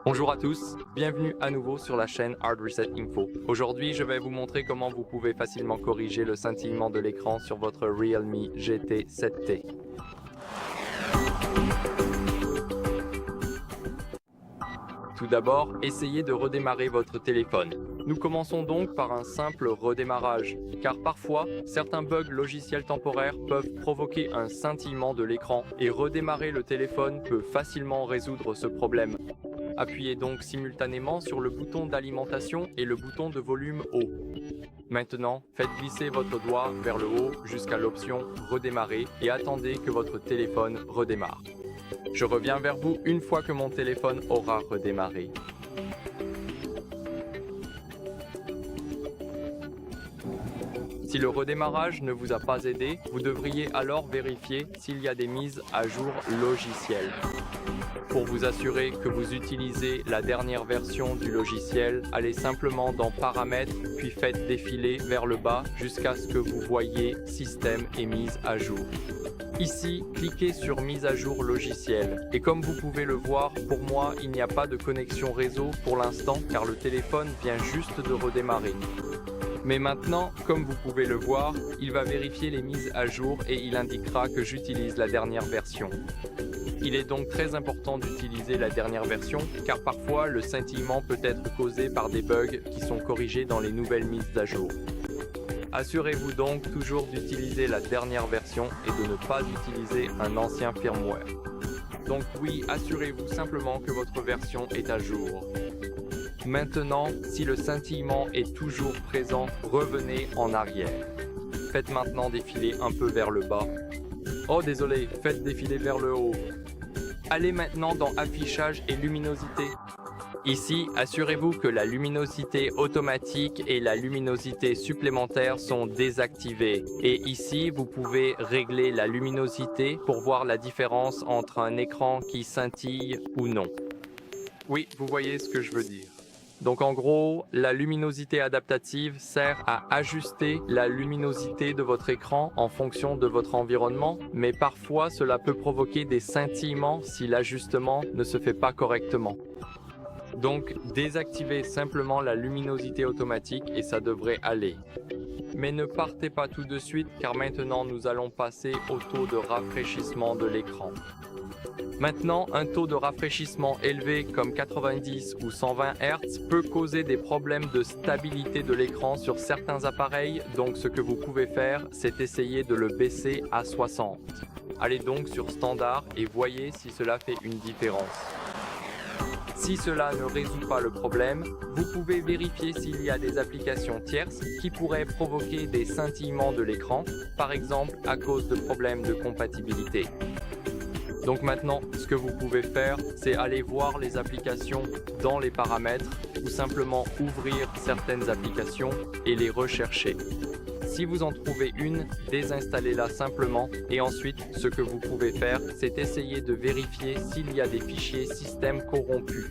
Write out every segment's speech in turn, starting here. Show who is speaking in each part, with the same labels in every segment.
Speaker 1: Bonjour à tous, bienvenue à nouveau sur la chaîne Hard Reset Info. Aujourd'hui, je vais vous montrer comment vous pouvez facilement corriger le scintillement de l'écran sur votre Realme GT 7T. Tout d'abord, essayez de redémarrer votre téléphone. Nous commençons donc par un simple redémarrage, car parfois, certains bugs logiciels temporaires peuvent provoquer un scintillement de l'écran et redémarrer le téléphone peut facilement résoudre ce problème. Appuyez donc simultanément sur le bouton d'alimentation et le bouton de volume haut. Maintenant, faites glisser votre doigt vers le haut jusqu'à l'option Redémarrer et attendez que votre téléphone redémarre. Je reviens vers vous une fois que mon téléphone aura redémarré. Si le redémarrage ne vous a pas aidé, vous devriez alors vérifier s'il y a des mises à jour logicielles. Pour vous assurer que vous utilisez la dernière version du logiciel, allez simplement dans Paramètres, puis faites défiler vers le bas jusqu'à ce que vous voyez Système et mise à jour. Ici, cliquez sur Mise à jour logiciel. Et comme vous pouvez le voir, pour moi, il n'y a pas de connexion réseau pour l'instant car le téléphone vient juste de redémarrer. Mais maintenant, comme vous pouvez le voir, il va vérifier les mises à jour et il indiquera que j'utilise la dernière version. Il est donc très important d'utiliser la dernière version car parfois le scintillement peut être causé par des bugs qui sont corrigés dans les nouvelles mises à jour. Assurez-vous donc toujours d'utiliser la dernière version et de ne pas utiliser un ancien firmware. Donc oui, assurez-vous simplement que votre version est à jour. Maintenant, si le scintillement est toujours présent, revenez en arrière. Faites maintenant défiler un peu vers le bas. Oh désolé, faites défiler vers le haut. Allez maintenant dans Affichage et luminosité. Ici, assurez-vous que la luminosité automatique et la luminosité supplémentaire sont désactivées. Et ici, vous pouvez régler la luminosité pour voir la différence entre un écran qui scintille ou non. Oui, vous voyez ce que je veux dire. Donc en gros, la luminosité adaptative sert à ajuster la luminosité de votre écran en fonction de votre environnement, mais parfois cela peut provoquer des scintillements si l'ajustement ne se fait pas correctement. Donc désactivez simplement la luminosité automatique et ça devrait aller. Mais ne partez pas tout de suite car maintenant nous allons passer au taux de rafraîchissement de l'écran. Maintenant, un taux de rafraîchissement élevé comme 90 ou 120 Hz peut causer des problèmes de stabilité de l'écran sur certains appareils, donc ce que vous pouvez faire, c'est essayer de le baisser à 60. Allez donc sur Standard et voyez si cela fait une différence. Si cela ne résout pas le problème, vous pouvez vérifier s'il y a des applications tierces qui pourraient provoquer des scintillements de l'écran, par exemple à cause de problèmes de compatibilité. Donc maintenant, ce que vous pouvez faire, c'est aller voir les applications dans les paramètres ou simplement ouvrir certaines applications et les rechercher. Si vous en trouvez une, désinstallez-la simplement et ensuite, ce que vous pouvez faire, c'est essayer de vérifier s'il y a des fichiers système corrompus.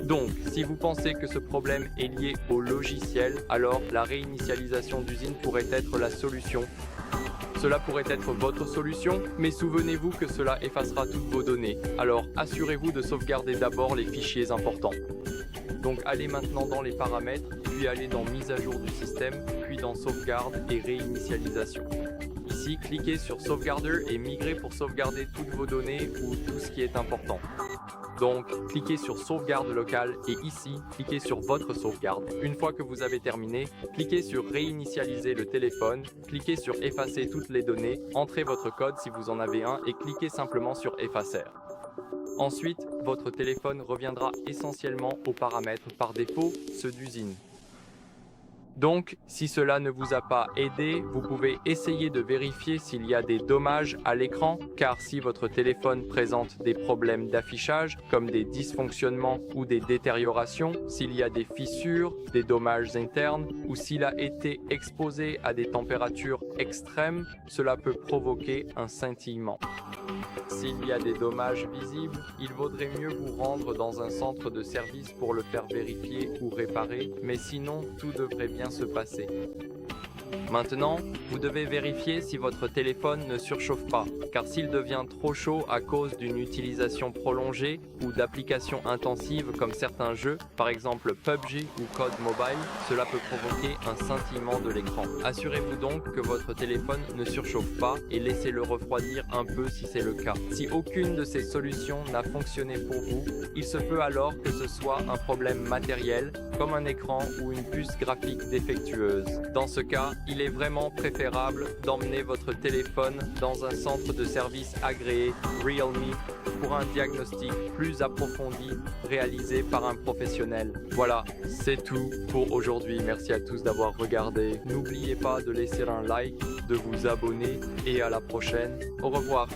Speaker 1: Donc, si vous pensez que ce problème est lié au logiciel, alors la réinitialisation d'usine pourrait être la solution. Cela pourrait être votre solution, mais souvenez-vous que cela effacera toutes vos données. Alors, assurez-vous de sauvegarder d'abord les fichiers importants. Donc, allez maintenant dans les paramètres, puis allez dans Mise à jour du système, puis dans Sauvegarde et Réinitialisation. Ici, cliquez sur Sauvegarder et migrez pour sauvegarder toutes vos données ou tout ce qui est important. Donc, cliquez sur Sauvegarde locale et ici, cliquez sur votre sauvegarde. Une fois que vous avez terminé, cliquez sur Réinitialiser le téléphone, cliquez sur Effacer toutes les données, entrez votre code si vous en avez un et cliquez simplement sur Effacer. Ensuite, votre téléphone reviendra essentiellement aux paramètres par défaut, ceux d'usine. Donc, si cela ne vous a pas aidé, vous pouvez essayer de vérifier s'il y a des dommages à l'écran, car si votre téléphone présente des problèmes d'affichage, comme des dysfonctionnements ou des détériorations, s'il y a des fissures, des dommages internes, ou s'il a été exposé à des températures extrêmes, cela peut provoquer un scintillement. S'il y a des dommages visibles, il vaudrait mieux vous rendre dans un centre de service pour le faire vérifier ou réparer, mais sinon tout devrait bien se passer. Maintenant, vous devez vérifier si votre téléphone ne surchauffe pas, car s'il devient trop chaud à cause d'une utilisation prolongée ou d'applications intensives comme certains jeux, par exemple PUBG ou COD Mobile, cela peut provoquer un scintillement de l'écran. Assurez-vous donc que votre téléphone ne surchauffe pas et laissez-le refroidir un peu si c'est le cas. Si aucune de ces solutions n'a fonctionné pour vous, il se peut alors que ce soit un problème matériel, comme un écran ou une puce graphique défectueuse. Dans ce cas, il est vraiment préférable d'emmener votre téléphone dans un centre de service agréé Realme pour un diagnostic plus approfondi réalisé par un professionnel. Voilà, c'est tout pour aujourd'hui. Merci à tous d'avoir regardé. N'oubliez pas de laisser un like, de vous abonner et à la prochaine. Au revoir.